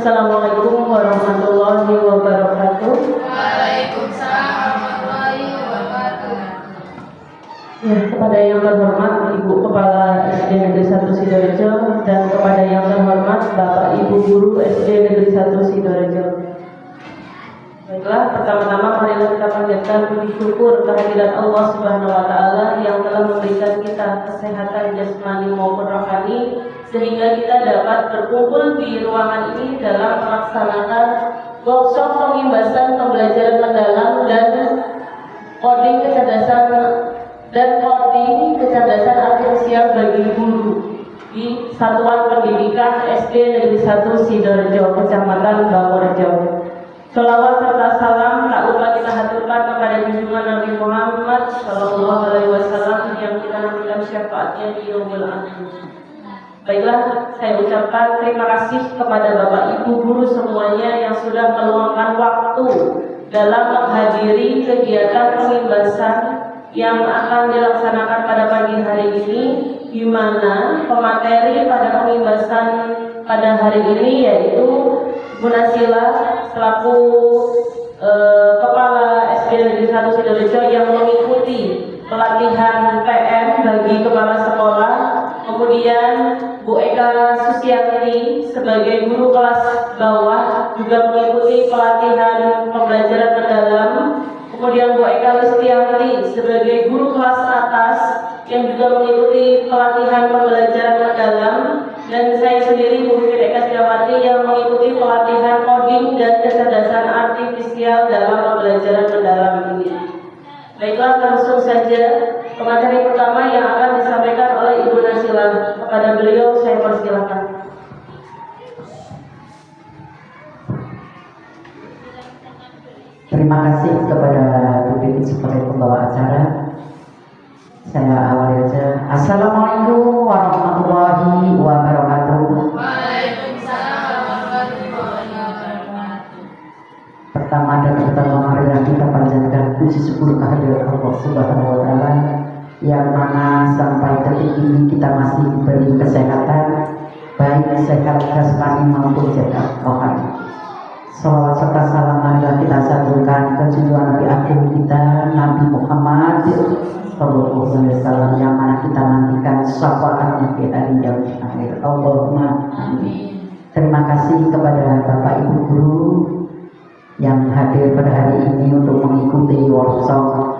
Assalamualaikum warahmatullahi wabarakatuh. Waalaikumsalam warahmatullahi wabarakatuh. Ya, kepada yang terhormat Ibu Kepala SD Negeri 1 Sidoarjo dan kepada yang terhormat Bapak Ibu Guru SD Negeri 1 Sidoarjo. Baiklah, pertama-tama marilah kita panjatkan puji syukur kehadirat Allah Subhanahu wa taala yang telah memberikan kita kesehatan jasmani maupun rohani sehingga kita dapat berkumpul di ruangan ini dalam melaksanakan workshop pengimbasan pembelajaran mendalam dan coding kecerdasan artifisial bagi guru di Satuan Pendidikan SD Negeri 1 Sidoarjo, Kecamatan Bangorjo. Sholawat serta salam tak lupa kita haturkan kepada junjungan Nabi Muhammad Sallallahu Alaihi Wasallam yang kita nantikan syafaatnya di yaumul akhir. Baiklah, saya ucapkan terima kasih kepada Bapak Ibu Guru semuanya yang sudah meluangkan waktu dalam menghadiri kegiatan pengimbasan yang akan dilaksanakan pada pagi hari ini, di mana pemateri pada pengimbasan pada hari ini yaitu Bu Nasila selaku Kepala SD Negeri 1 Sidoarjo yang mengikuti pelatihan PM bagi kepala sekolah, kemudian Bu Eka Susiati sebagai guru kelas bawah juga mengikuti pelatihan pembelajaran mendalam, kemudian Bu Eka Listianti sebagai guru kelas atas yang juga mengikuti pelatihan pembelajaran mendalam, dan saya sendiri Bu Eka Siawati yang mengikuti pelatihan coding dan kecerdasan artifisial dalam pembelajaran mendalam ini. Baiklah, langsung saja ke materi pertama yang akan disampaikan oleh Ibu Nasila. Kepada beliau saya persilakan. Terima kasih kepada Bu Diti sebagai pembawa acara. Saya awali aja. Assalamualaikum warahmatullahi wabarakatuh. Waalaikumsalam warahmatullahi wabarakatuh. Pertama dan pertama marilah kita panjatkan puji syukur kehadirat Allah Subhanahu wa taala yang mana sampai detik ini kita masih diberi kesehatan, baik sehat jasmani maupun sehat rohani. Salawat serta salam marilah kita sanjungkan ke junjungan Nabi agung kita Nabi Muhammad Sallallahu Alaihi Wasallam yang mana kita nantikan syafaatnya di hari yang akhir. Allahumma amin. Terima kasih kepada Bapak Ibu Guru yang hadir pada hari ini untuk mengikuti workshop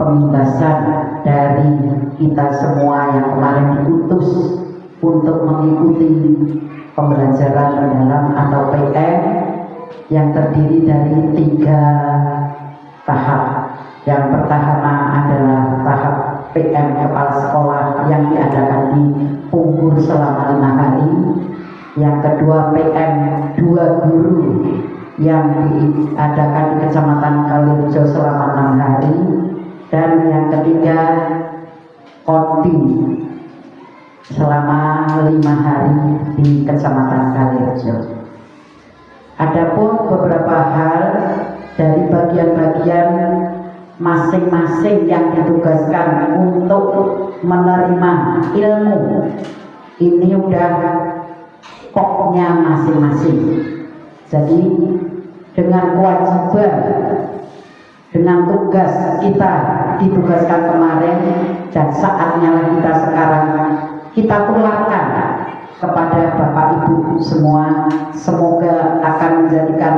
pengimbasan dari kita semua yang kemarin diutus untuk mengikuti pembelajaran mendalam atau PM yang terdiri dari 3 tahap. Yang pertama adalah tahap PM kepala sekolah yang diadakan di Punggur selama 5 hari. Yang kedua PM 2 guru yang diadakan di Kecamatan Kalirjo selama 6 hari. Dan yang ketiga coding selama 5 hari di Kecamatan Kalirjo. Adapun beberapa hal dari bagian-bagian masing-masing yang ditugaskan untuk menerima ilmu ini udah pokoknya masing-masing. Jadi dengan kewajiban, dengan tugas kita ditugaskan kemarin dan saatnya kita sekarang kita tularkan kepada Bapak Ibu semua, semoga akan menjadikan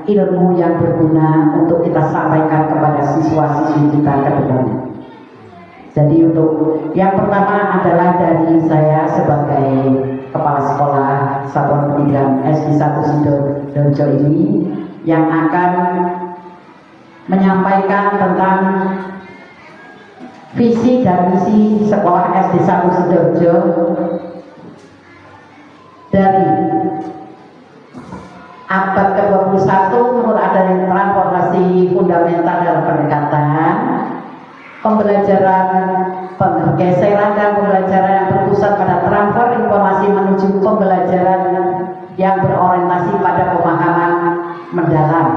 ilmu yang berguna untuk kita sampaikan kepada siswa-siswi kita ke depan. Jadi untuk yang pertama adalah dari saya sebagai Kepala Sekolah Satuan Pendidikan SD 1 Sidoarjo ini yang akan menyampaikan tentang visi dan misi Sekolah SD 1 Sidoarjo dari abad ke-21 menurut adanya transformasi fundamental dalam pendekatan pembelajaran pergeseran dan pembelajaran yang berpusat pada transfer informasi menuju pembelajaran yang berorientasi pada pemahaman mendalam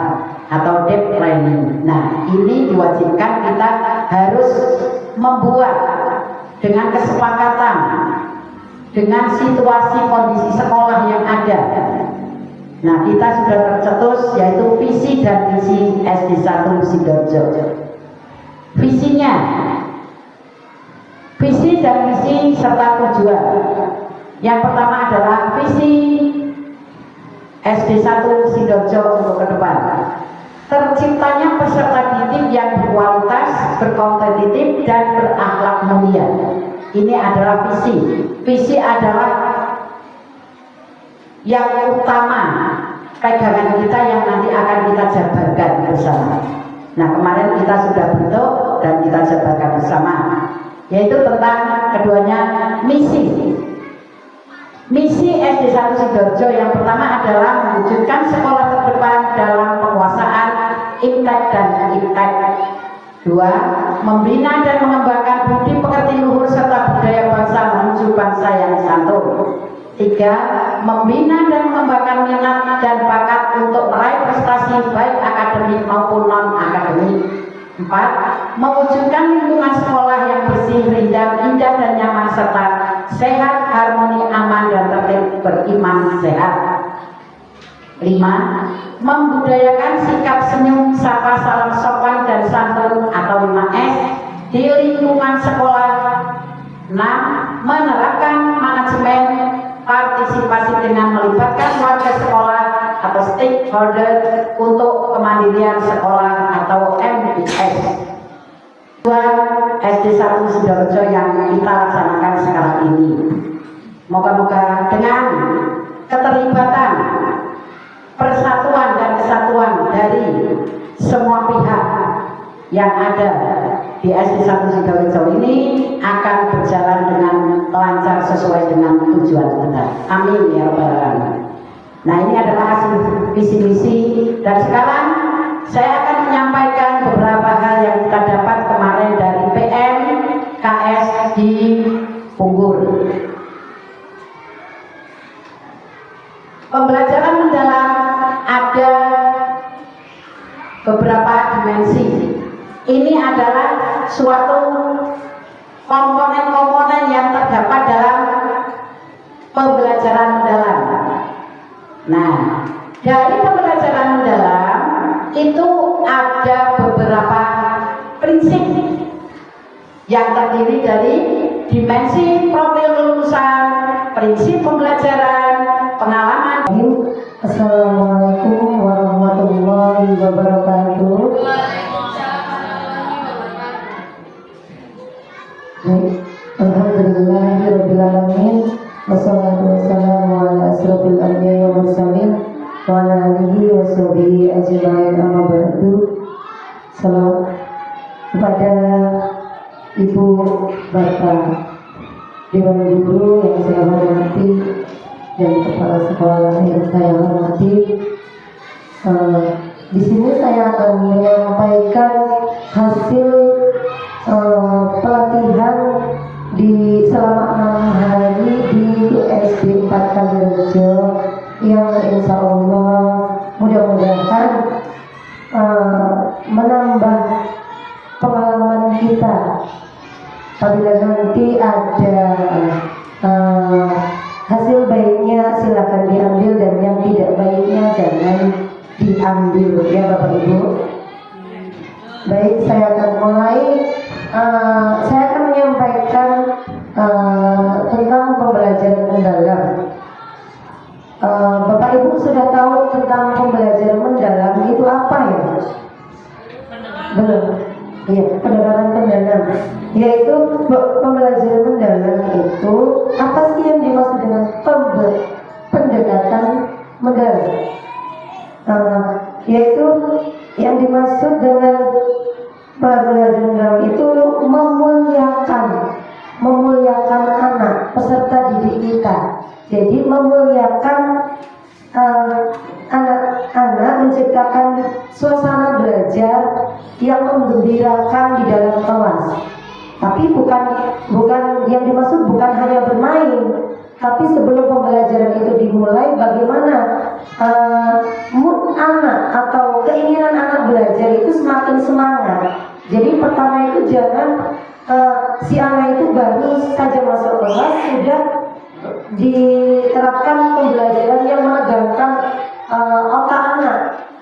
atau deep learning. Nah, ini diwajibkan kita harus membuat dengan kesepakatan dengan situasi kondisi sekolah yang ada. Nah, kita sudah tercetus yaitu visi dan misi SD 1 Sidoarjo. Visinya, visi dan misi serta tujuan. Yang pertama adalah visi SD 1 Sidoarjo untuk ke depan. Terciptanya peserta didik yang berkualitas, berkompetitif, dan berakhlak mulia. Ini adalah visi. Visi adalah yang utama pegangan kita yang nanti akan kita jabarkan bersama. Nah, kemarin kita sudah bentuk dan kita jabarkan bersama, yaitu tentang keduanya misi. Misi SD 1 Sidoarjo yang pertama adalah mewujudkan sekolah terdepan dalam penguasaan Iptek dan Iptek. 2. Membina dan mengembangkan budi pekerti luhur serta budaya bangsa menuju bangsa yang santun. 3. Membina dan mengembangkan minat dan bakat untuk meraih prestasi baik akademik maupun non-akademik. 4. Mewujudkan lingkungan sekolah yang bersih, rindang, indah, dan nyaman serta sehat, harmoni, aman, dan tertib, beriman sehat. 5. Membudayakan sikap senyum, sapa, salam sopan, dan santun atau 5S di lingkungan sekolah. 6. Menerapkan manajemen partisipasi dengan melibatkan warga sekolah atau stakeholder untuk kemandirian sekolah atau MPS. SD 1 Sidoarjo yang kita laksanakan sekarang ini. Moga-moga dengan keterlibatan, persatuan dan kesatuan dari semua pihak yang ada di SD 1 Sidoarjo ini akan berjalan dengan lancar sesuai dengan tujuan kita. Amin ya rabbal alamin. Nah, ini adalah hasil visi-misi, dan sekarang saya akan menyampaikan beberapa hal yang kita dapat kemarin dari PM KS di Punggur. Pembelajaran mendalam ada beberapa dimensi. Ini adalah suatu komponen-komponen yang terdapat dalam pembelajaran mendalam. Nah, dari pembelajaran mendalam itu ada beberapa prinsip yang terdiri dari dimensi profil lulusan, prinsip pembelajaran, pengalaman. Assalamualaikum warahmatullahi wabarakatuh. Waalaikumsalam warahmatullahi wabarakatuh. Alhamdulillahirabbil alamin. Wassalatu wassalamu ala asrofil anbiya'i wal mursalin wa ala alihi wa sahbihi ajma'in, amma ba'du. Salam kepada Ibu Bapak Dewan Guru yang saya hormati dan kepala sekolah yang saya hormati. Di sini saya akan menyampaikan hasil pelatihan di selama 6 hari di SD 4 Kalirejo yang insya Allah mudah-mudahan menambah pengalaman kita. Apabila nanti ada hasil baiknya silakan diambil, dan yang tidak baiknya jangan diambil, ya Bapak Ibu. Baik, saya akan mulai. Saya akan menyampaikan tentang pembelajaran mendalam. Bapak Ibu sudah tahu tentang pembelajaran mendalam itu apa ya? Belum. Iya, pendekatan mendalam. Yaitu pembelajaran mendalam itu apa sih yang dimaksud dengan pendekatan mendalam? Yaitu yang dimaksud dengan pembelajaran mendalam itu memuliakan anak peserta didik kita. Jadi memuliakan anak-anak, menciptakan suasana belajar yang menggembirakan di dalam kelas. Tapi bukan yang dimaksud bukan hanya bermain, tapi sebelum pembelajaran itu dimulai, bagaimana mood anak atau keinginan anak belajar itu semakin semangat. Jadi pertama itu jangan si anak itu baru saja masuk kelas sudah diterapkan pembelajaran yang menegangkan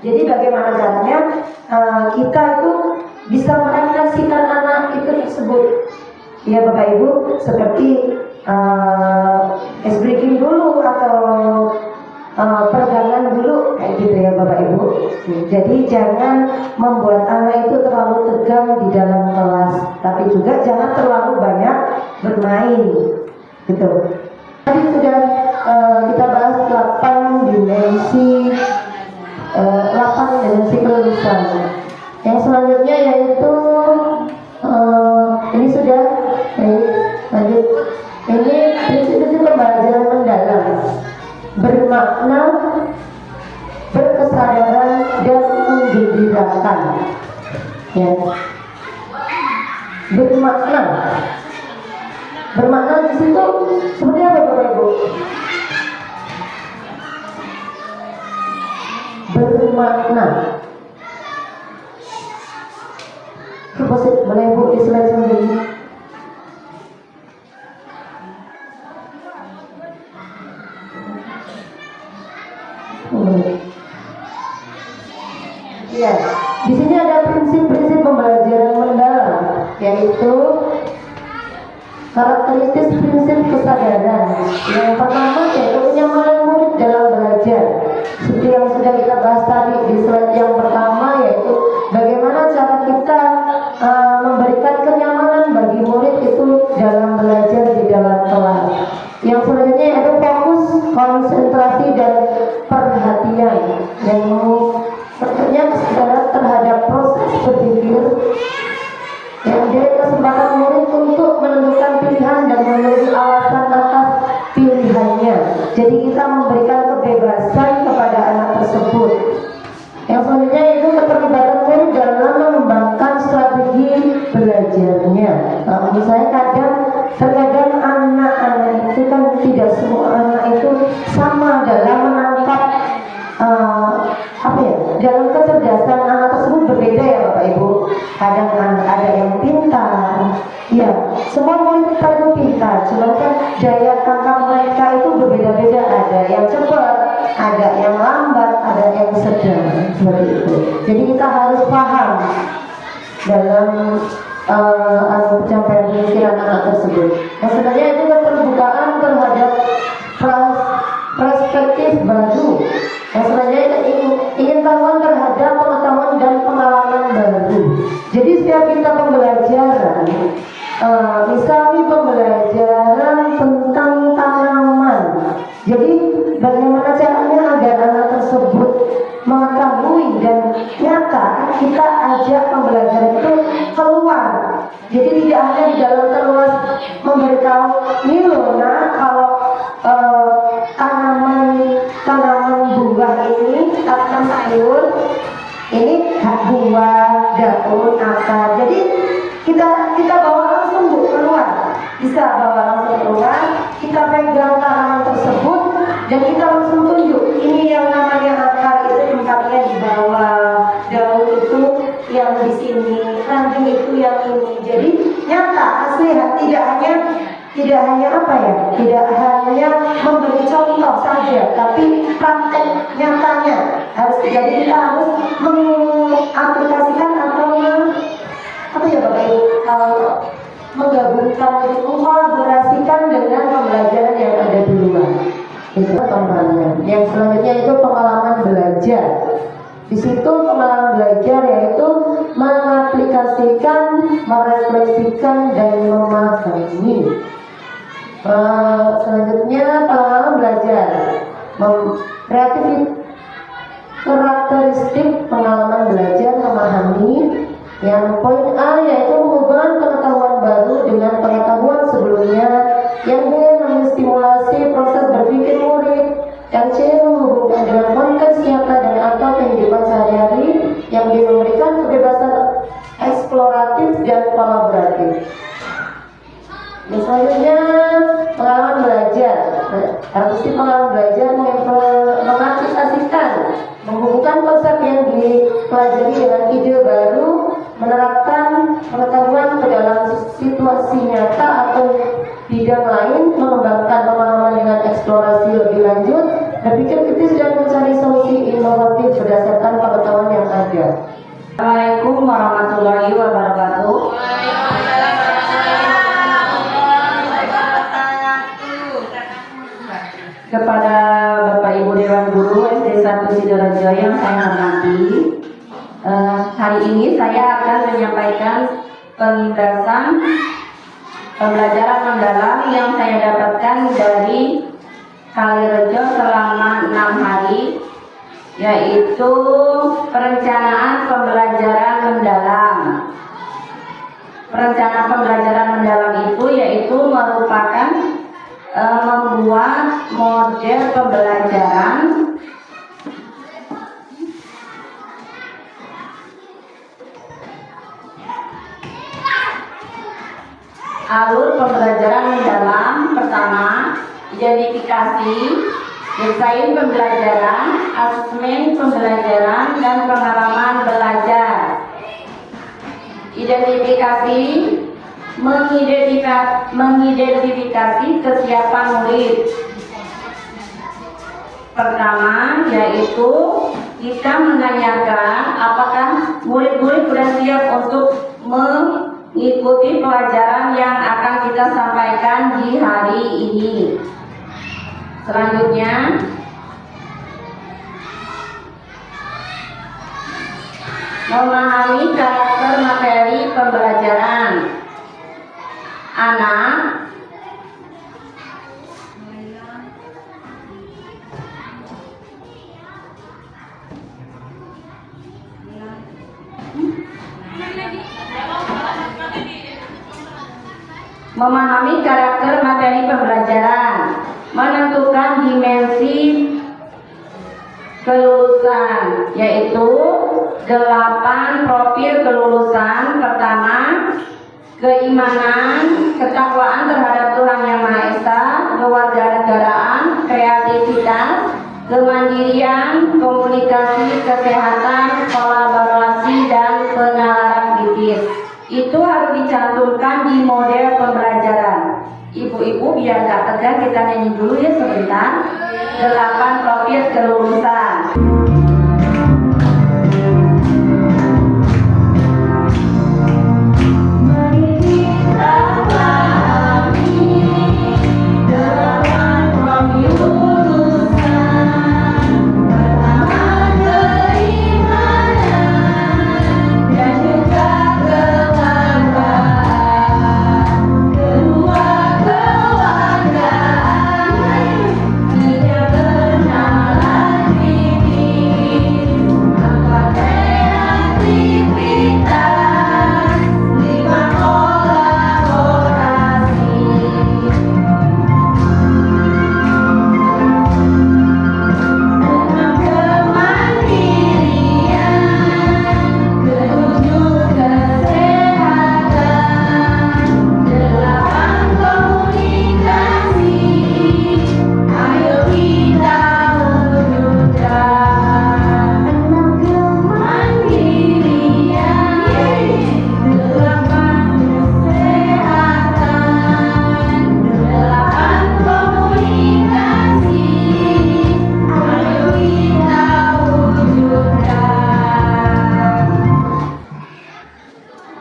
Jadi bagaimana caranya kita itu bisa merefleksikan anak itu tersebut. Ya Bapak Ibu, seperti ice breaking dulu atau peregangan dulu kayak gitu ya Bapak Ibu. Jadi jangan membuat anak itu terlalu tegang di dalam kelas, tapi juga jangan terlalu banyak bermain gitu. Tadi sudah kita bahas 8 dimensi kelulusan. Yang selanjutnya yaitu ini sudah lanjut. Ini prinsip pembelajaran mendalam, bermakna, berkesadaran dan menggembirakan. Ya. Bermakna di situ seperti apa Bapak Ibu? Bermakna. Boleh Bu di slide selanjutnya. Ya, di sini ada prinsip-prinsip pembelajaran mendalam, yaitu karakteristik prinsip kesadaran. Yang pertama yaitu kenyamanan murid dalam belajar. Seperti yang sudah kita bahas tadi di slide yang pertama, yaitu bagaimana cara kita memberikan kenyamanan bagi murid itu dalam belajar di dalam kelas. Yang selanjutnya yaitu fokus, konsentrasi dan perhatian, yang tentunya kesadaran terhadap proses berpikir, yang dari kesempatan murid untuk menentukan pilihan dan memberi alasan atas pilihannya. Jadi kita memberikan kebebasan kepada anak tersebut. Yang selanjutnya itu keterlibatan murid dalam mengembangkan strategi belajarnya. Misalnya terkadang anak-anak itu kan tidak semua anak itu sama dalam menangkap dalam kecerdasan anak tersebut berbeda ya Bapak Ibu. Kadang ada yang pintar, ya semua murid kita itu pintar, cuma kan daya tangkap mereka itu berbeda-beda. Ada yang cepat, ada yang lambat, ada yang sedang, seperti itu. Jadi kita harus paham dalam pencapaian pemikiran anak tersebut. Yang sebenarnya itu keterbukaan terhadap perspektif baru. Yang sebenarnya ingin tahuan terhadap pengetahuan dan pengalaman baru. Jadi setiap kita pembelajaran, misalnya pembelajaran tentang tanaman. Jadi bagaimana caranya agar anak tersebut mengetahui dan nyata kita ajak pembelajaran itu keluar. Jadi tidak hanya di dalam kelas memberitahu Milo, nah kalau tanaman buah ini, tanaman sayur ini buah, daun, akar. Jadi kita bawa langsung keluar, bisa bawa langsung keluar. Kita pegang tanaman tersebut dan kita langsung tunjuk. Ini yang namanya akar, itu tempatnya di bawah, daun itu yang di sini, ranting itu yang ini. Jadi nyata, asli, tidak hanya tidak hanya memberi contoh saja, tapi praktek nyatanya harus. Jadi kita harus mengaplikasikan atau Bapak Ibu, menggabungkan, mengkolaborasikan dengan pembelajaran yang ada di luar. Itu pengalaman. Yang selanjutnya itu pengalaman belajar. Di situ pengalaman belajar yaitu mengaplikasikan, merefleksikan dan memahami. Selanjutnya pengalaman belajar, karakteristik pengalaman belajar memahami. Yang poin A yaitu menghubungkan pengetahuan baru dengan pengetahuan sebelumnya. Yang B menstimulasi proses berpikir murid. Yang C menghubungkan dengan konteks nyata dan atau kehidupan sehari-hari. Yang D memberikan kebebasan eksploratif dan kolaboratif. Yang selanjutnya pengalaman belajar. Karakteristik pengalaman belajar mengaplikasikan, menghubungkan konsep yang dipelajari dengan ide baru, menerapkan pengetahuan ke dalam situasi nyata atau bidang lain, mengembangkan pemahaman dengan eksplorasi lebih lanjut, berpikir kritis dan mencari solusi inovatif berdasarkan pengetahuan Assalamualaikum warahmatullahi wabarakatuh. Waalaikumsalam warahmatullahi wabarakatuh. Kepada Bapak Ibu Dewan Guru SD 1 Sidoarjo yang saya hormati, hari ini saya akan menyampaikan penindasan pembelajaran mendalam yang saya dapatkan dari Kalirejo selama 6 hari, yaitu perencanaan pembelajaran mendalam. Perencanaan pembelajaran mendalam itu yaitu merupakan membuat model pembelajaran alur pembelajaran mendalam. Pertama, identifikasi, desain pembelajaran, asesmen pembelajaran, dan pengalaman belajar. Identifikasi, mengidentifikasi kesiapan murid. Pertama, yaitu kita menanyakan apakah murid-murid sudah siap untuk mengikuti pelajaran yang akan kita sampaikan di hari ini. Selanjutnya, memahami karakter materi pembelajaran. Anak memahami karakter materi pembelajaran, menentukan dimensi kelulusan, yaitu 8 profil kelulusan. Pertama, keimanan, ketakwaan terhadap Tuhan Yang Maha Esa, kewarganegaraan, kreativitas, kemandirian, komunikasi, kesehatan, kolaborasi, dan penalaran kritis. Itu harus dicantumkan di model pembelajaran. Ibu-ibu biar gak tegang, kita nyanyi dulu ya sebentar. 8 profil kelulusan.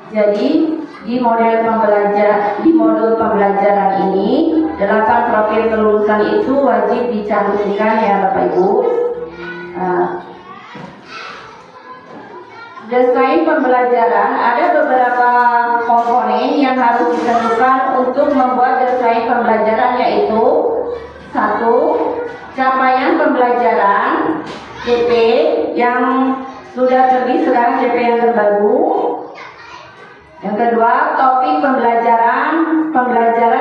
Jadi di modul pembelajaran ini 8 profil kelulusan itu wajib dicantumkan ya Bapak Ibu. Desain pembelajaran, ada beberapa komponen yang harus ditentukan untuk membuat desain pembelajaran, yaitu 1. Capaian pembelajaran CP yang sudah terbit, sekarang CP yang terbaru. Yang kedua, topik pembelajaran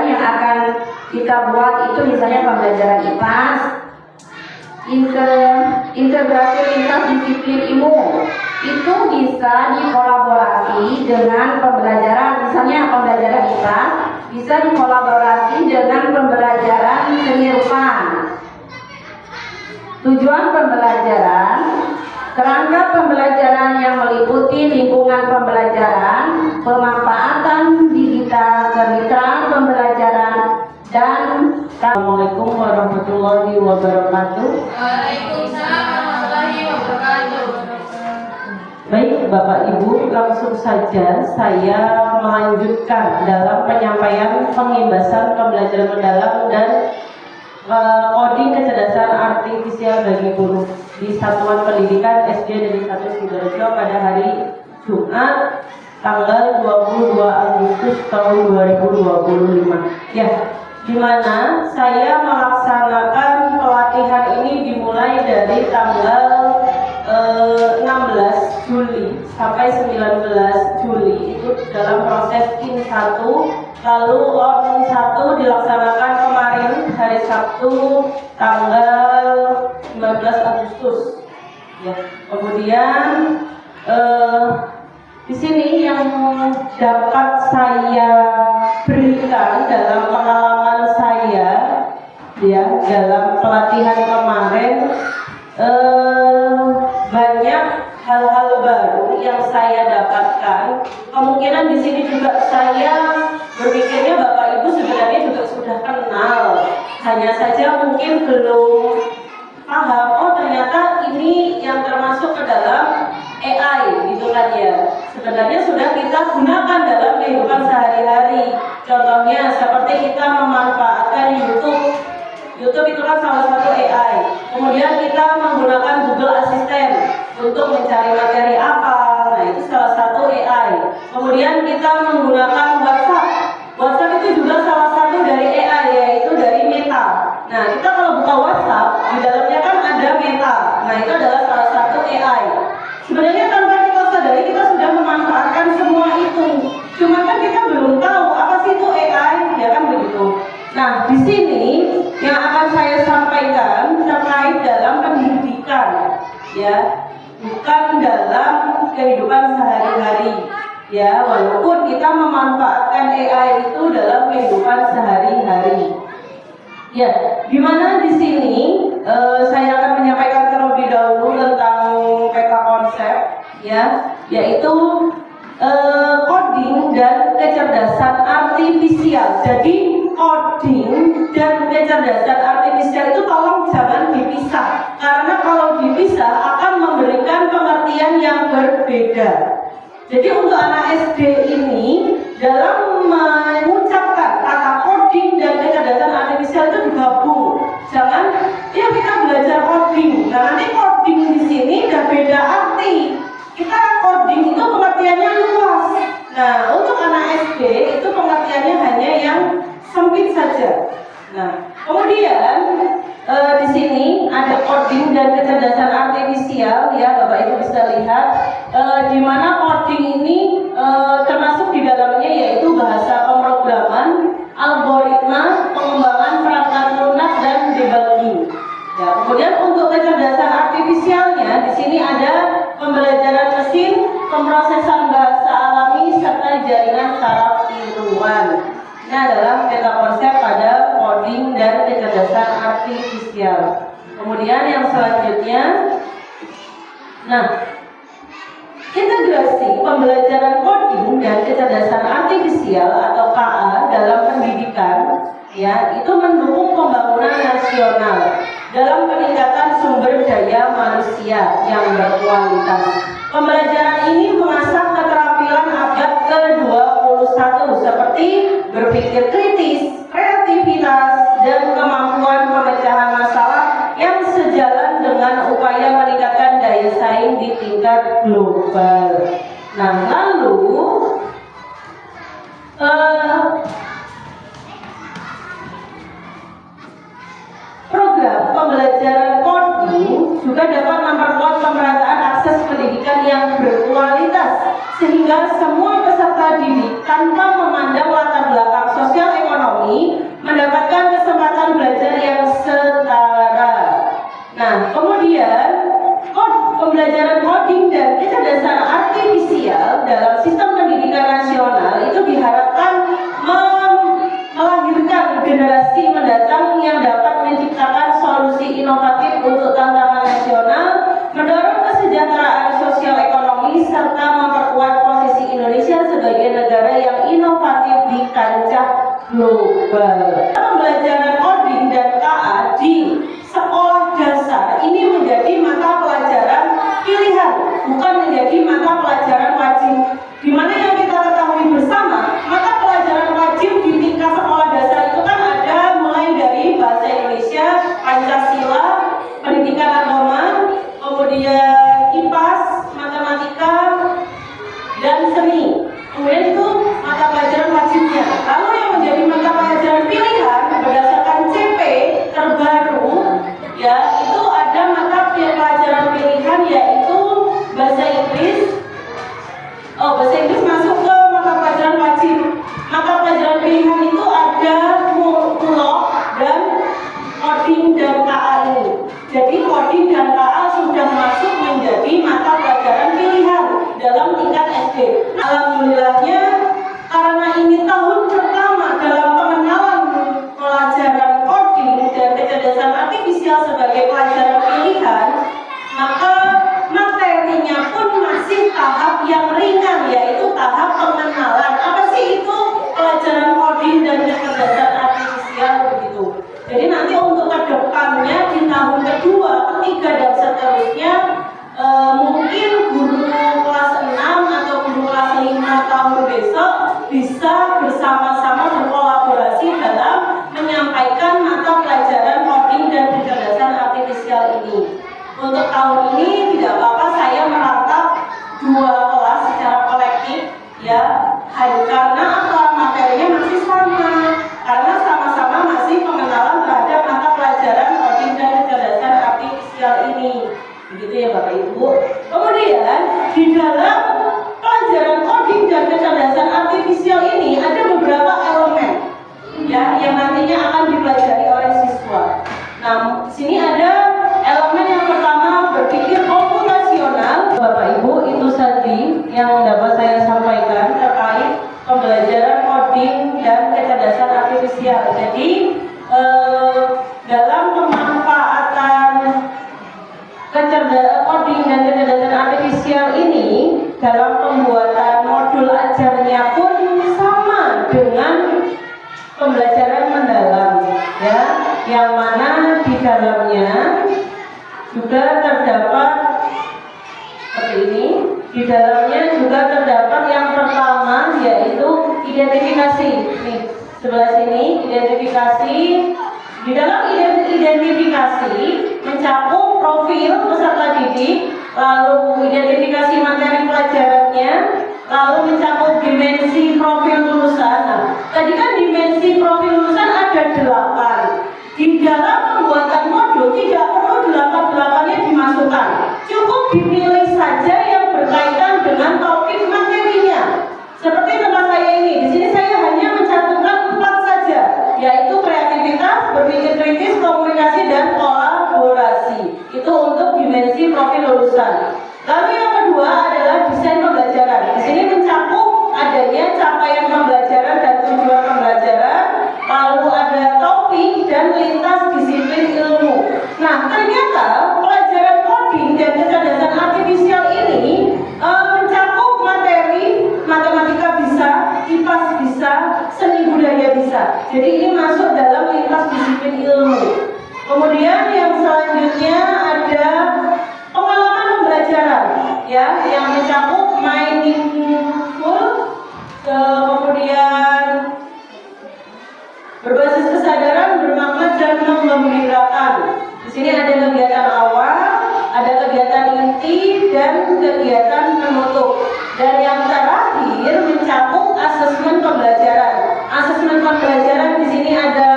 yang akan kita buat itu misalnya pembelajaran IPAS, integrasi lintas disiplin ilmu. Itu bisa dikolaborasi dengan pembelajaran, misalnya pembelajaran IPAS bisa dikolaborasi dengan pembelajaran seni rupa. Tujuan pembelajaran, kerangka pembelajaran yang meliputi lingkungan pembelajaran, pemanfaatan digital kemitraan pembelajaran, dan Assalamualaikum warahmatullahi wabarakatuh. Waalaikumsalam warahmatullahi wabarakatuh. Baik Bapak Ibu, langsung saja saya melanjutkan dalam penyampaian pengimbasan pembelajaran mendalam dan coding kecerdasan artifisial bagi guru di Satuan Pendidikan SD Negeri 1 Sidoarjo pada hari Jumat tanggal 22 Agustus tahun 2025. Ya, di mana saya melaksanakan pelatihan ini dimulai dari tanggal 16 Juli sampai 19 Juli itu dalam proses in 1, lalu on 1 dilaksanakan kemarin hari Sabtu tanggal 19 Agustus. Ya, kemudian di sini yang dapat saya berikan dalam pengalaman saya ya dalam pelatihan kemarin, banyak hal-hal baru yang saya dapatkan. Kemungkinan di sini juga saya berpikirnya Bapak Ibu sebenarnya juga sudah kenal, hanya saja mungkin belum paham. Oh, ternyata ini yang termasuk ke dalam AI gitu kan ya. Sebenarnya sudah kita gunakan dalam kehidupan sehari-hari. Contohnya seperti kita memanfaatkan YouTube. YouTube itu kan salah satu AI. Kemudian kita menggunakan Google Assistant untuk mencari materi apa. Nah, itu salah satu AI. Kemudian kita menggunakan WhatsApp. WhatsApp itu juga salah satu dari AI, yaitu dari Meta. Nah, kita kalau buka WhatsApp, di dalamnya kan ada Meta. Nah, itu adalah salah satu AI. Sebenarnya tanpa kita sadari kita sudah memanfaatkan semua itu. Cuma kan kita belum tahu apa sih itu AI, ya kan begitu. Nah, di sini yang akan saya sampaikan terkait dalam pendidikan, ya, bukan dalam kehidupan sehari-hari, ya, walaupun kita memanfaatkan AI itu dalam kehidupan sehari-hari. Ya, dimana di sini saya akan menyampaikan terlebih dahulu tentang PK konsep, ya, yaitu coding dan kecerdasan artifisial. Jadi coding dan kecerdasan artifisial itu tolong jangan dipisah, karena kalau dipisah akan memberikan pengertian yang berbeda. Jadi untuk anak SD ini dalam mengucapkan kata coding dan kecerdasan artifisial itu digabung. Jangan ya kita belajar coding. Nah, nanti coding di sini udah beda arti. Kita coding itu pengertiannya luas. Nah, untuk anak SD itu pengertiannya hanya yang sempit saja. Nah, kemudian di sini ada coding dan kecerdasan artifisial, ya Bapak Ibu bisa lihat, di mana coding ini termasuk di dalamnya yaitu bahasa pemrograman, algoritma, pengembangan perangkat lunak dan debugging. Ya, kemudian untuk kecerdasan artifisialnya di sini ada pembelajaran mesin, pemrosesan bahasa alami serta jaringan saraf tiruan. Ini adalah peta konsep pada coding dan kecerdasan artifisial. Kemudian yang selanjutnya, nah, integrasi pembelajaran coding dan kecerdasan artifisial atau KA dalam pendidikan, ya, itu mendukung pembangunan nasional dalam peningkatan sumber daya manusia yang berkualitas. Pembelajaran ini mengasah keterampilan abad ke-21 seperti berpikir kritis, kreativitas, dan kemampuan pemecahan masalah yang sejalan dengan upaya meningkatkan daya saing di tingkat global. Nah, lalu program pembelajaran coding juga dapat memperkuat pemerataan akses pendidikan yang berkualitas sehingga semua peserta didik tanpa memandang latar belakang sosial ekonomi mendapatkan kesempatan belajar yang setara. Nah, kemudian pembelajaran coding dan kecerdasan artifisial dalam sistem pendidikan nasional itu diharapkan melahirkan generasi mendatang yang dapat menciptakan solusi inovatif untuk tantangan nasional, mendorong kesejahteraan sosial ekonomi, serta memperkuat posisi Indonesia sebagai negara yang inovatif di kancah global. Pembelajaran coding dan KA di sekolah dasar ini menjadi mata pelajaran pilihan, bukan menjadi mata pelajaran Ibu. Kemudian di dalam pelajaran coding dan kecerdasan artifisial ini ada beberapa elemen ya yang nantinya akan dipelajari oleh siswa. Nah, di sini ada elemen yang pertama berpikir komputasional. Bapak Ibu, itu tadi yang dapat saya sampaikan terkait pembelajaran coding dan kecerdasan artifisial. Jadi dalam pemanfaatan coding dan kecerdasan artifisial ini dalam pembuatan modul ajarnya pun sama dengan pembelajaran mendalam ya, yang mana di dalamnya juga terdapat seperti ini. Di dalamnya juga terdapat yang pertama yaitu identifikasi. Nih, sebelah sini identifikasi. Di dalam identifikasi mencakup profil peserta didik, lalu identifikasi materi pelajarannya, lalu mencakup dimensi profil lulusan. Nah, tadi kan dimensi profil lulusan ada 8. Di dalam pembuatan modul tidak perlu 8-8-nya dimasukkan, cukup dipilih saja yang berkaitan dengan topik materinya. Seperti tempat saya ini, di sini saya hanya mencantumkan 4 saja, yaitu kreativitas, berpikir kritis, komunikasi, dan kolaborasi. Itu untuk dimensi profil lulusan. Lalu yang kedua adalah desain pembelajaran. Di sini mencakup adanya capaian pembelajaran dan tujuan pembelajaran, lalu ada topik dan lintas disiplin ilmu. Nah, ternyata pelajaran coding dan kecerdasan artifisial ini mencakup materi matematika bisa, IPAS bisa, seni budaya bisa. Jadi ini masuk dalam lintas disiplin ilmu. Kemudian yang selanjutnya ada pengalaman pembelajaran ya, yang mencakup mindful, kemudian berbasis kesadaran, bermakna, dan mengembirakan. Di sini ada kegiatan awal, ada kegiatan inti, dan kegiatan penutup. Dan yang terakhir mencakup asesmen pembelajaran. Asesmen pembelajaran di sini ada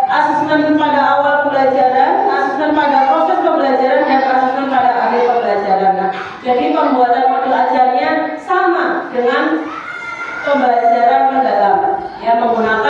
asesmen pada awal pembelajaran, asesmen pada proses pembelajaran, dan asesmen pada akhir pembelajaran. Nah, jadi pembuatan modul ajarnya sama dengan pembelajaran mendalam, ya, menggunakan